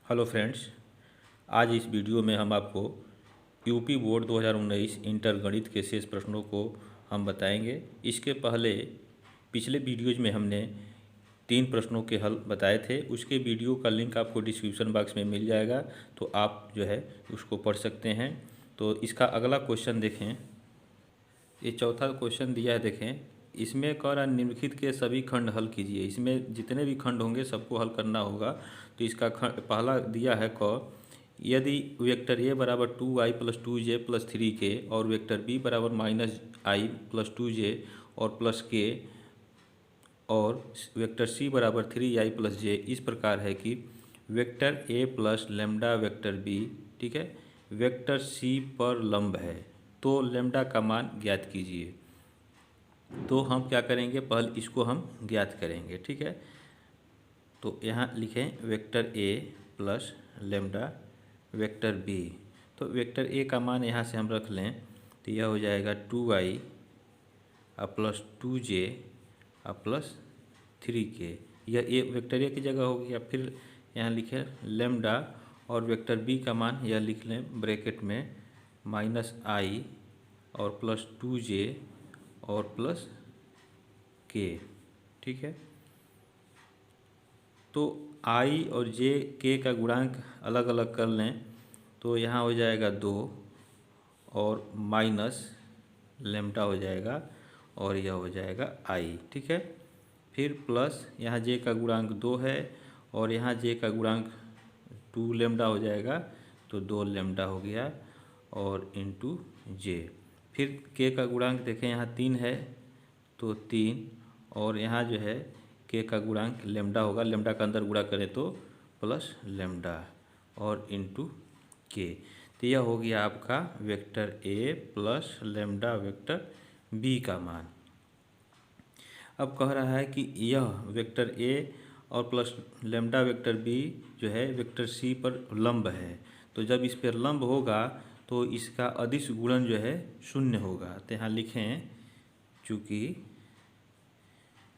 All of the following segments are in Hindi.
हेलो फ्रेंड्स, आज इस वीडियो में हम आपको यूपी बोर्ड 2019 इंटर गणित के शेष प्रश्नों को हम बताएंगे। इसके पहले पिछले वीडियोज में हमने 3 प्रश्नों के हल बताए थे। उसके वीडियो का लिंक आपको डिस्क्रिप्शन बॉक्स में मिल जाएगा, तो आप जो है उसको पढ़ सकते हैं। तो इसका अगला क्वेश्चन देखें। ये चौथा क्वेश्चन दिया है, देखें। इसमें कह रहा है निम्नलिखित के सभी खंड हल कीजिए। इसमें जितने भी खंड होंगे सबको हल करना होगा। तो इसका खंड पहला दिया है क, यदि वेक्टर ए बराबर 2i plus 2j plus 3k और वेक्टर बी बराबर -i प्लस 2j और प्लस k और वेक्टर सी बराबर 3i प्लस j इस प्रकार है कि vector A plus lambda vector B, ठीक है, वेक्टर सी पर लंब है, तो लेमडा का मान ज्ञात कीजिए। तो हम क्या करेंगे, पहले इसको हम ज्ञात करेंगे, ठीक है। तो यहाँ लिखें vector A plus lambda vector B. तो वेक्टर ए का मान यहाँ से हम रख लें, तो यह हो जाएगा 2i plus 2j plus 3k। यह ए वेक्टर ए की जगह हो गया। फिर यहाँ लिखें लेमडा और वेक्टर बी का मान यह लिख लें ब्रैकेट में -i और प्लस 2j और प्लस k, ठीक है। तो i और j k का गुणांक अलग अलग कर लें, तो यहाँ हो जाएगा 2 और माइनस लेमडा हो जाएगा और यह हो जाएगा i, ठीक है। फिर प्लस यहाँ j का गुणांक 2 है और यहाँ j का गुणांक 2 लेमडा हो जाएगा, तो 2 लेमडा हो गया और इंटू j। फिर k का गुणांक देखें, यहाँ 3 है तो 3 और यहाँ जो है k का गुणांक लेमडा होगा, लेमडा का अंदर गुणा करें तो प्लस लेमडा और इंटू k। तो यह हो गया आपका vector a plus lambda vector b का मान। अब कह रहा है कि यह वेक्टर a और प्लस लेमडा वेक्टर b जो है वेक्टर c पर लंब है। तो जब इस पर लंब होगा तो इसका अदिश गुणन जो है शून्य होगा। तो यहाँ लिखें, चूँकि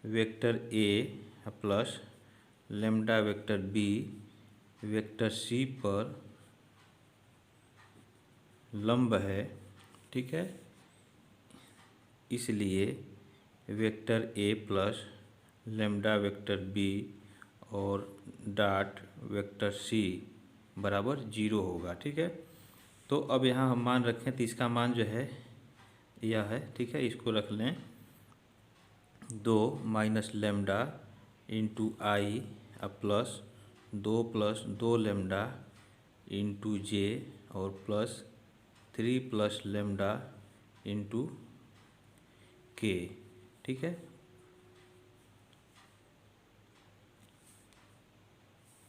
vector a plus lambda vector b vector c पर लंब है, ठीक है, इसलिए vector a plus lambda vector b और डॉट वेक्टर c बराबर 0 होगा, ठीक है। तो अब यहाँ हम मान रखें, तो इसका मान जो है यह है, ठीक है। इसको रख लें 2 माइनस लेमडा इंटू आई प्लस 2 लेमडा इंटू जे और प्लस 3 प्लस लेमडा इंटू के, ठीक है।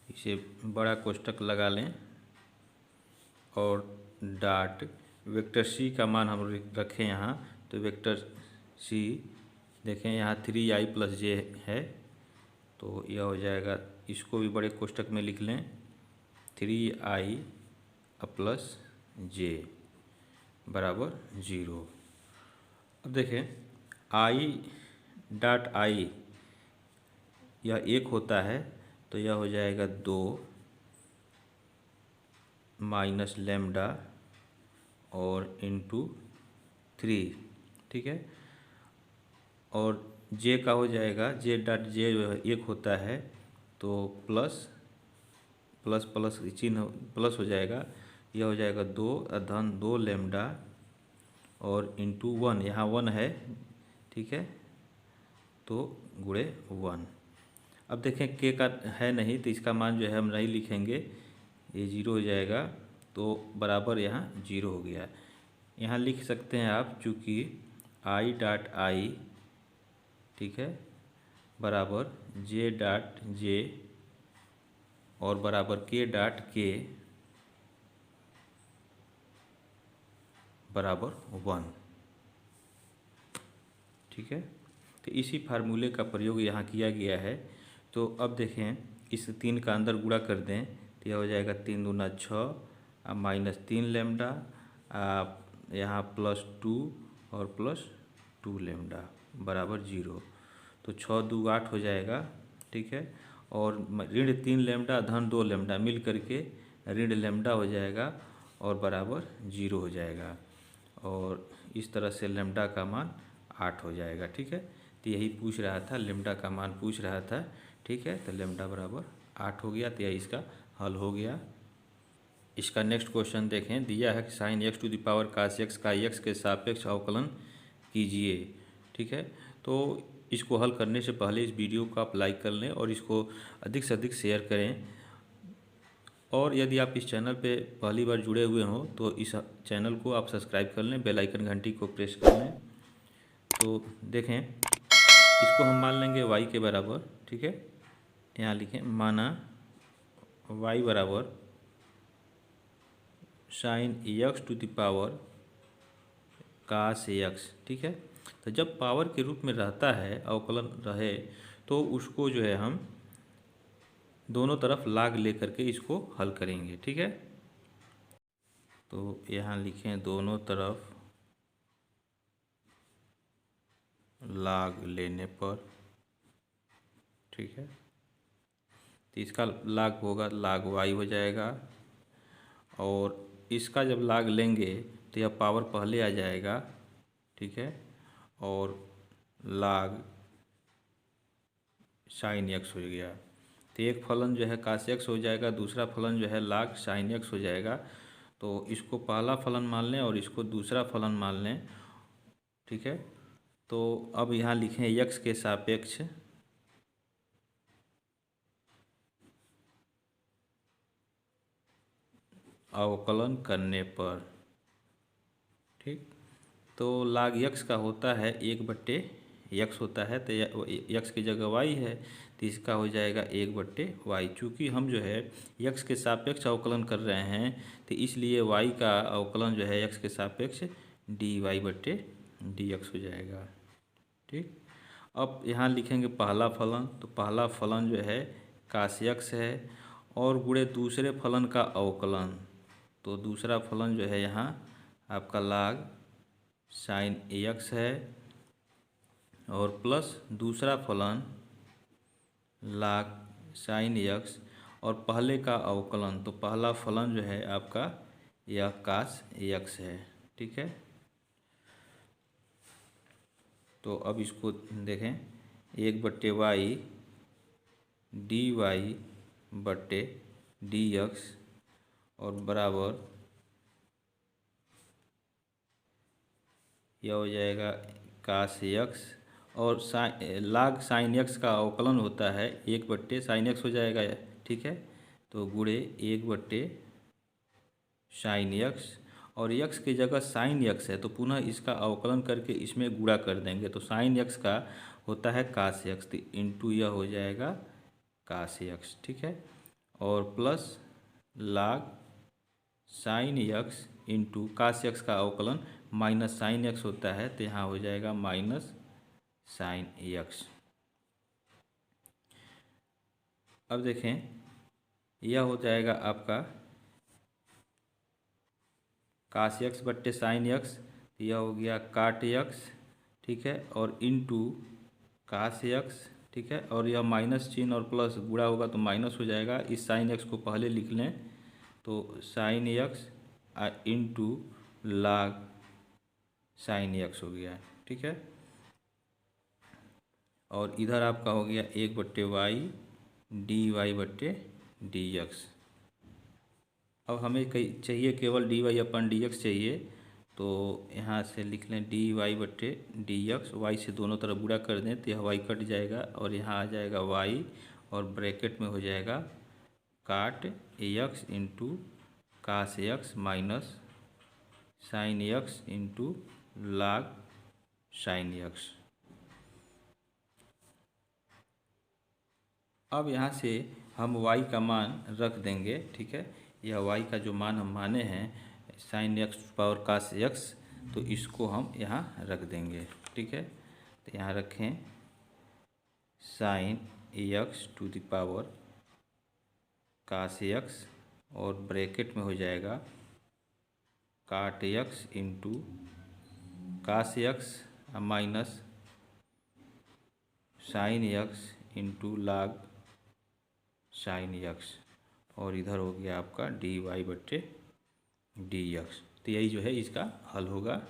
इसे बड़ा कोष्टक लगा लें और डॉट वेक्टर सी का मान हम रखें यहाँ, तो वेक्टर सी देखें यहाँ 3i प्लस जे है, तो यह हो जाएगा, इसको भी बड़े कोष्टक में लिख लें 3i प्लस जे बराबर 0। अब देखें i डॉट आई यह 1 होता है, तो यह हो जाएगा 2 माइनस लेमडा और इंटू 3, ठीक है। और जे का हो जाएगा, जे डॉट जे जो है 1 होता है, तो प्लस प्लस प्लस चिन्ह प्लस हो जाएगा, यह हो जाएगा 2 धन 2 लेमडा और इंटू 1, यहाँ 1 है, ठीक है, तो गुणे 1। अब देखें के का है नहीं, तो इसका मान जो है हम नहीं लिखेंगे, ये 0 हो जाएगा, तो बराबर यहाँ 0 हो गया। यहाँ लिख सकते हैं आप, चूँकि आई डॉट आई, ठीक है, बराबर जे डॉट जे और बराबर के डॉट के बराबर 1, ठीक है। तो इसी फार्मूले का प्रयोग यहाँ किया गया है। तो अब देखें, इस 3 का अंदर गुणा कर दें, तो यह हो जाएगा 3 दूना 6 माइनस 3 लेमडा यहाँ प्लस 2 और प्लस 2 लेमडा बराबर 0। तो 6 2 8 हो जाएगा, ठीक है। और ऋण 3 लैम्डा धन 2 लैम्डा मिल करके ऋण लैम्डा हो जाएगा और बराबर 0 हो जाएगा, और इस तरह से लैम्डा का मान 8 हो जाएगा। ठीक है, तो यही पूछ रहा था, लैम्डा का मान पूछ रहा था। ठीक है, तो लैम्डा बराबर 8 हो गया, तो यह इसका हल हो गया। इसका नेक्स्ट क्वेश्चन देखें, दिया है कि sine X to the power cos X का एक्स के सापेक्ष अवकलन कीजिए। ठीक है, तो इसको हल करने से पहले इस वीडियो को आप लाइक कर लें और इसको अधिक से अधिक शेयर करें, और यदि आप इस चैनल पे पहली बार जुड़े हुए हों तो इस चैनल को आप सब्सक्राइब कर लें, बेल आइकन घंटी को प्रेस कर लें। तो देखें, इसको हम मान लेंगे y के बराबर। ठीक है, यहाँ लिखें, माना y बराबर sine X to the power cos X. ठीक है, तो जब पावर के रूप में रहता है, अवकलन रहे, तो उसको जो है हम दोनों तरफ लाग ले करके इसको हल करेंगे। ठीक है, तो यहाँ लिखें दोनों तरफ लाग लेने पर। ठीक है, तो इसका लाग होगा, लाग y हो जाएगा, और इसका जब लाग लेंगे तो यह पावर पहले आ जाएगा। ठीक है, और लाग साइन एक्स हो गया, तो एक फलन जो है कास एक्स हो जाएगा, दूसरा फलन जो है लाग साइन एक्स हो जाएगा। तो इसको पहला फलन मान लें और इसको दूसरा फलन मान लें। ठीक है, तो अब यहाँ लिखें एक्स के सापेक्ष अवकलन करने पर। ठीक, तो लाग यक्स का होता है 1/x होता है, तो यक्स की जगह y है, तो इसका हो जाएगा 1/y। चूँकि हम जो है यक्स के सापेक्ष अवकलन कर रहे हैं, तो इसलिए y का अवकलन जो है यक्स के सापेक्ष dy/dx हो जाएगा। ठीक, अब यहाँ लिखेंगे पहला फलन, तो पहला फलन जो है कास यक्स है और गुणे दूसरे फलन का अवकलन, तो दूसरा फलन जो है यहाँ आपका लाग साइन एक्स है, और प्लस दूसरा फलन लाग साइन एक्स और पहले का अवकलन, तो पहला फलन जो है आपका यह कास एक्स है। ठीक है, तो अब इसको देखें, 1/y dy/dx और बराबर यह हो जाएगा कास एक्स, और लाग साइन एक्स का अवकलन होता है 1/साइन एक्स हो जाएगा। ठीक है, तो गुणे 1/साइन एक्स, और यक्स की जगह साइन एक्स है, तो पुनः इसका अवकलन करके इसमें गुणा कर देंगे, तो साइन एक्स का होता है कास एक्स, तो इंटू यह हो जाएगा कास एक्स। ठीक है, और plus log sine X into cos X का अवकलन माइनस साइन एक्स होता है, तो यहाँ हो जाएगा माइनस साइन एक्स। अब देखें, यह हो जाएगा आपका कास एक्स बट्टे साइन एक्स, यह हो गया काट एक्स। ठीक है, और इंटू कास एक्स। ठीक है, और यह माइनस चिन्ह और प्लस गुणा होगा तो माइनस हो जाएगा। इस साइन एक्स को पहले लिख लें, तो sign X into log sine x हो गया। ठीक है, और इधर आपका हो गया 1/y dy/dx। अब हमें चाहिए केवल dy/dx चाहिए, तो यहाँ से लिख लें dy/dx, y से दोनों तरफ गुणा कर दें तो यह y कट जाएगा और यहाँ आ जाएगा y, और ब्रैकेट में हो जाएगा cot X into cos X minus sine X into log sine X. अब यहाँ से हम y का मान रख देंगे। ठीक है, यह y का जो मान हम माने हैं sine x power cos x, तो इसको हम यहाँ रख देंगे। ठीक है, तो यहाँ रखें sine X to the power cos X, और ब्रैकेट में हो जाएगा cot X into cos X minus sine X into log sine X, और इधर हो गया आपका dy बट्टे डी यक्स। तो यही जो है इसका हल होगा।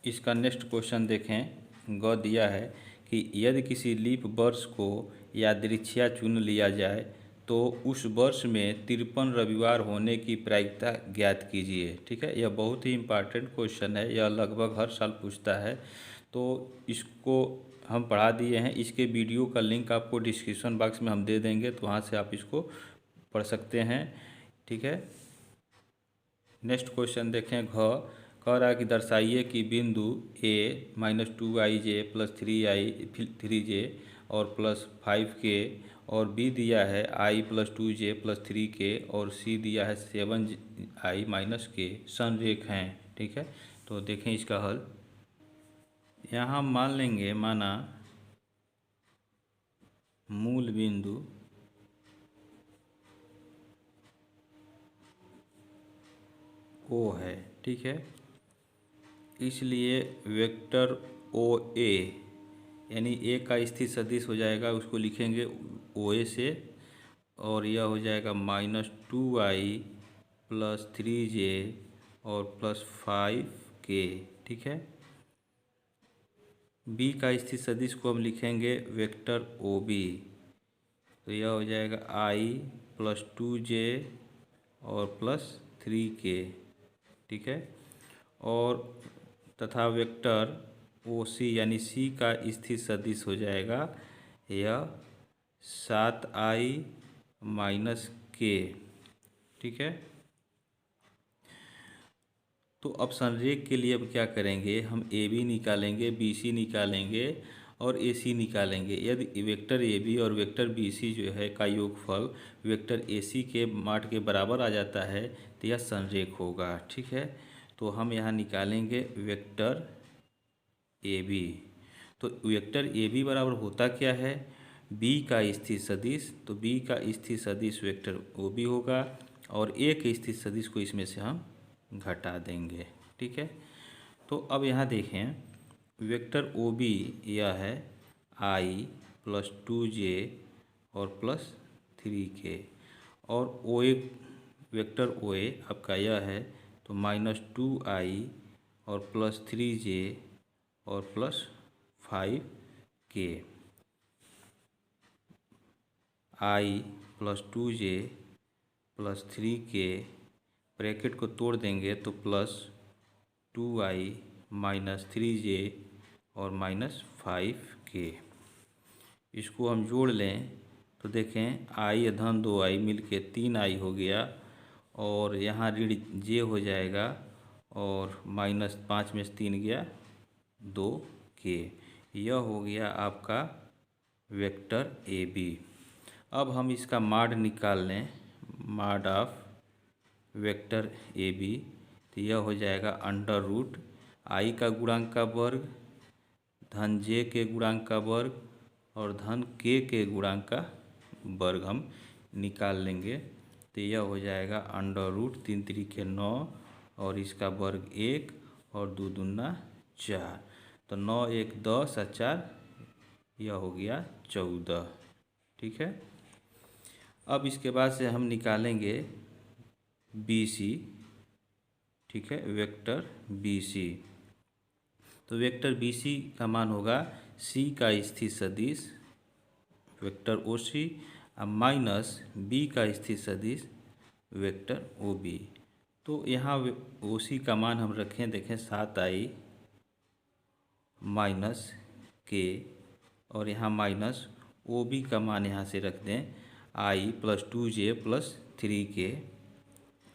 इसका नेक्स्ट क्वेश्चन देखें। ग दिया है कि यदि किसी लीप वर्ष को यादृच्छिक चुन लिया जाए तो उस वर्ष में 53 रविवार होने की प्रायिकता ज्ञात कीजिए। ठीक है, यह बहुत ही इम्पॉर्टेंट क्वेश्चन है, यह लगभग हर साल पूछता है। तो इसको हम पढ़ा दिए हैं, इसके वीडियो का लिंक आपको डिस्क्रिप्शन बॉक्स में हम दे देंगे, तो वहाँ से आप इसको पढ़ सकते हैं। ठीक है, नेक्स्ट क्वेश्चन देखें। घ कह रहा है कि दर्शाइए कि बिंदु ए -2ij + 3j और +5k, और बी दिया है i + 2j + 3k, और सी दिया है 7i - k संरेख हैं। ठीक है, तो देखें इसका हल। यहाँ हम मान लेंगे, माना मूल बिंदु ओ है। ठीक है, इसलिए वेक्टर ओ ए यानी ए का स्थिर सदिश हो जाएगा, उसको लिखेंगे ओ ए से, और यह हो जाएगा -2i + 3j और +5k। ठीक है, बी का स्थिर सदिश को हम लिखेंगे वेक्टर ओ बी, तो यह हो जाएगा i + 2j और +3k। ठीक है, और तथा वेक्टर ओ सी यानी सी का स्थिर सदिश हो जाएगा यह 7i - k। ठीक है, तो अब संरेख के लिए अब क्या करेंगे, हम ए बी निकालेंगे, बी सी निकालेंगे और ए सी निकालेंगे। यदि वेक्टर ए बी और वेक्टर बी सी जो है का योगफल वेक्टर ए सी के मान के बराबर आ जाता है तो यह संरेख होगा। ठीक है, तो हम यहाँ निकालेंगे वेक्टर ए बी। तो वेक्टर ए बी बराबर होता क्या है, बी का स्थिर सदिश, तो बी का स्थिर सदिश वेक्टर ओ बी होगा, और ए के स्थिर सदिश को इसमें से हम घटा देंगे। ठीक है, तो अब यहाँ देखें, वेक्टर ओ बी यह है i + 2j और +3k, और ओ ए वेक्टर ओ ए आपका यह है, तो -2i और +3j और +5k, i + 2j + 3k, bracket को तोड़ देंगे तो +2i - 3j और -5k। इसको हम जोड़ लें तो देखें i धन 2i मिल के 3i हो गया, और यहाँ ऋण j हो जाएगा, और -5 में से 3 गया 2k। यह हो गया आपका वेक्टर ए बी। अब हम इसका माड निकाल लें, माड ऑफ वेक्टर ए बी, तो यह हो जाएगा √i का गुणांक का वर्ग धन j के गुणांक का वर्ग और धन k के गुणांक का वर्ग हम निकाल लेंगे। तो यह हो जाएगा √3 × 3 = 9 और इसका वर्ग 1 और 2 दूना 4, तो 9 × 1 = 10 और 4 यह हो गया 14। ठीक है, अब इसके बाद से हम निकालेंगे बी सी। ठीक है, वेक्टर बी सी, तो वेक्टर बी सी का मान होगा सी का स्थिर सदिश वेक्टर ओ सी माइनस बी का स्थिर सदिश वेक्टर ओ बी। तो यहाँ ओ सी का मान हम रखें, देखें 7i - k, और यहाँ माइनस ओ बी का मान यहाँ से रख दें i + 2j + 3k,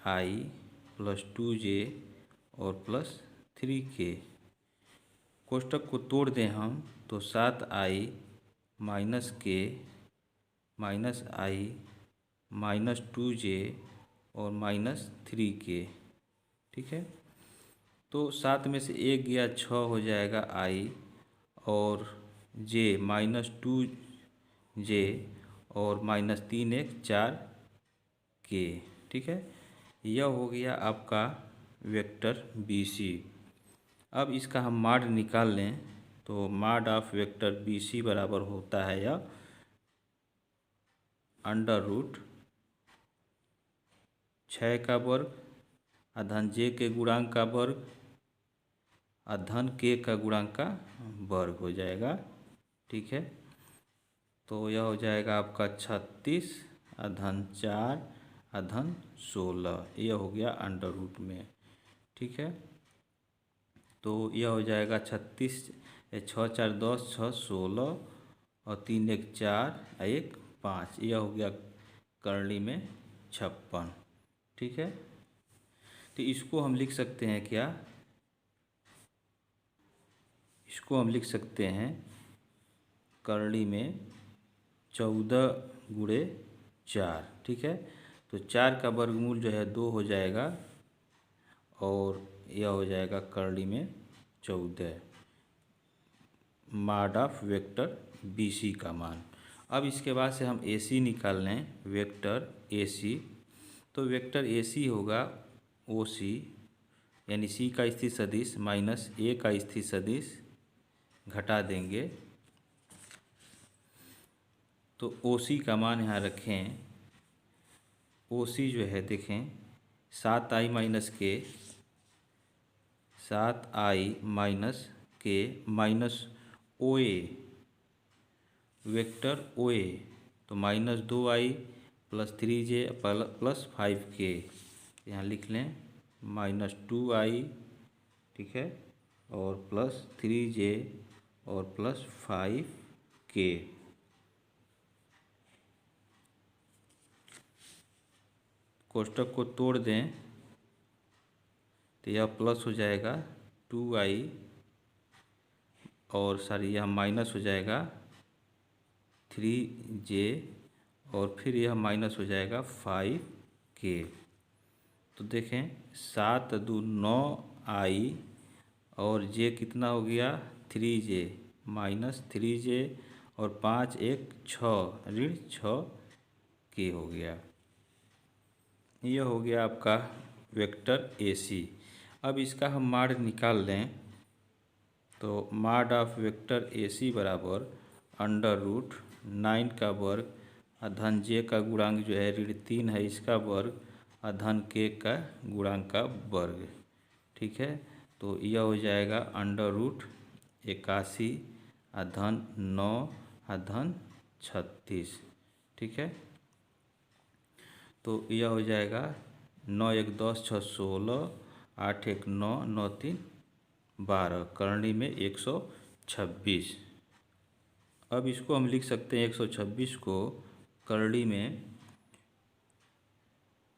i + 2j और +3k। कोष्टक को तोड़ दें हम तो 7i - k -i - 2j और -3k। ठीक है, तो 7 में से 1 गया 6 हो जाएगा i, और j -2j और -3 1 4k। ठीक है, यह हो गया आपका वेक्टर बी सी। अब इसका हम माड निकाल लें तो माड ऑफ वेक्टर बी सी बराबर होता है यह अंडर रूट 6 का वर्ग अधन j के गुणांक का वर्ग अधन k का गुणांक का वर्ग हो जाएगा। ठीक है, तो यह हो जाएगा आपका 36 अधन 4 अधन 16, यह हो गया अंडर रूट में। ठीक है, तो यह हो जाएगा 36, 6 4 10, 6 16 और 3 1 4 1 5, यह हो गया करली में 56। ठीक है, तो इसको हम लिख सकते हैं क्या, इसको हम लिख सकते हैं करली में 14 गुणे 4। ठीक है, तो 4 का वर्गमूल जो है 2 हो जाएगा और यह हो जाएगा करली में 14 मॉड ऑफ वेक्टर BC का मान। अब इसके बाद से हम AC निकाल लें, वेक्टर AC। तो वेक्टर AC होगा OC यानी C का स्थिर सदिश माइनस A का स्थिर सदिश घटा देंगे, तो OC का मान यहाँ रखें। OC जो है देखें 7i माइनस के 7i माइनस के माइनस OA वेक्टर OA, तो minus 2i plus 3j plus 5k, यहाँ लिख लें माइनस 2i। ठीक है, और प्लस 3j और प्लस 5k। कोष्टक को तोड़ दें तो यह प्लस हो जाएगा 2i और सॉरी यह माइनस हो जाएगा 3j और फिर यह माइनस हो जाएगा 5k। तो देखें 7 2 9i और j कितना हो गया 3j माइनस 3j और 5 1 6 ऋण 6k हो गया। यह हो गया आपका वेक्टर AC। अब इसका हम माड निकाल लें, तो माड ऑफ वेक्टर AC बराबर अंडर रूट 9 का वर्ग अधन j का गुणांक जो है ऋण 3 है इसका वर्ग अधन k का गुणांक का वर्ग। ठीक है, तो यह हो जाएगा अंडर रूट 81 अधन 9 अधन 36। ठीक है, तो यह हो जाएगा 9 1 10 6 16 8 1 9 9 3 12 करणी में 126। अब इसको हम लिख सकते हैं 126 को करणी में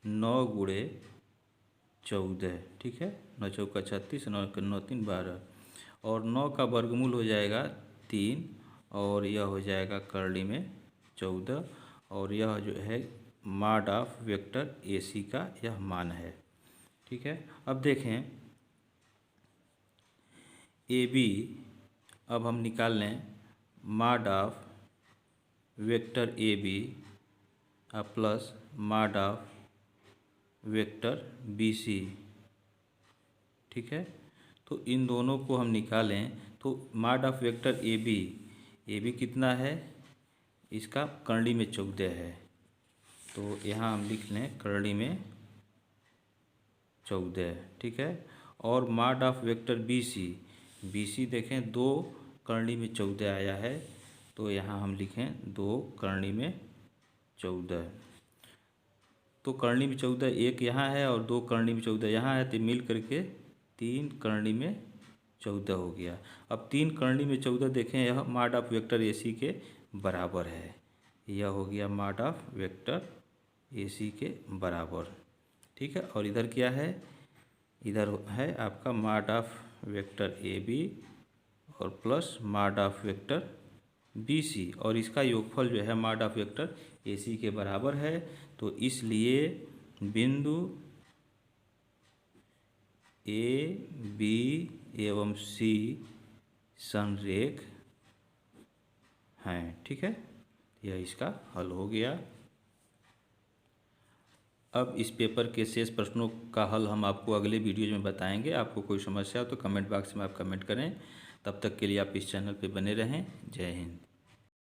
9 गुणे 14। ठीक है, 9 चौका 36, 9 9 3 12 और 9 का वर्गमूल हो जाएगा 3 और यह हो जाएगा करणी में 14 और यह जो है मॉड ऑफ वेक्टर AC का यह मान है। ठीक है, अब देखें AB, अब हम निकाल लें mod of vector AB plus mod of vector BC। ठीक है, तो इन दोनों को हम निकालें तो मॉड ऑफ वेक्टर AB कितना है, इसका करणी में 14 है, तो यहाँ हम लिख लें करणी में 14। ठीक है, और मॉड ऑफ वेक्टर BC देखें 2 करणी में 14 आया है, तो यहाँ हम लिखें 2 करणी में 14। तो करणी में 14 एक यहाँ है और 2 करणी में 14 यहाँ है, तो मिल करके 3 करणी में 14 हो गया। अब 3 करणी में 14 देखें यह मॉड ऑफ वेक्टर AC के बराबर है, यह हो गया मॉड ऑफ वेक्टर AC के बराबर। ठीक है, और इधर क्या है, इधर है आपका मॉड ऑफ वेक्टर AB और plus mod of vector BC और इसका योगफल जो है मॉड ऑफ वेक्टर AC के बराबर है। तो इसलिए बिंदु A B एवं C संरेख हैं। ठीक है, यह इसका हल हो गया। अब इस पेपर के शेष प्रश्नों का हल हम आपको अगले वीडियो में बताएंगे। आपको कोई समस्या हो तो कमेंट बॉक्स में आप कमेंट करें। तब तक के लिए आप इस चैनल पे बने रहें। जय हिंद।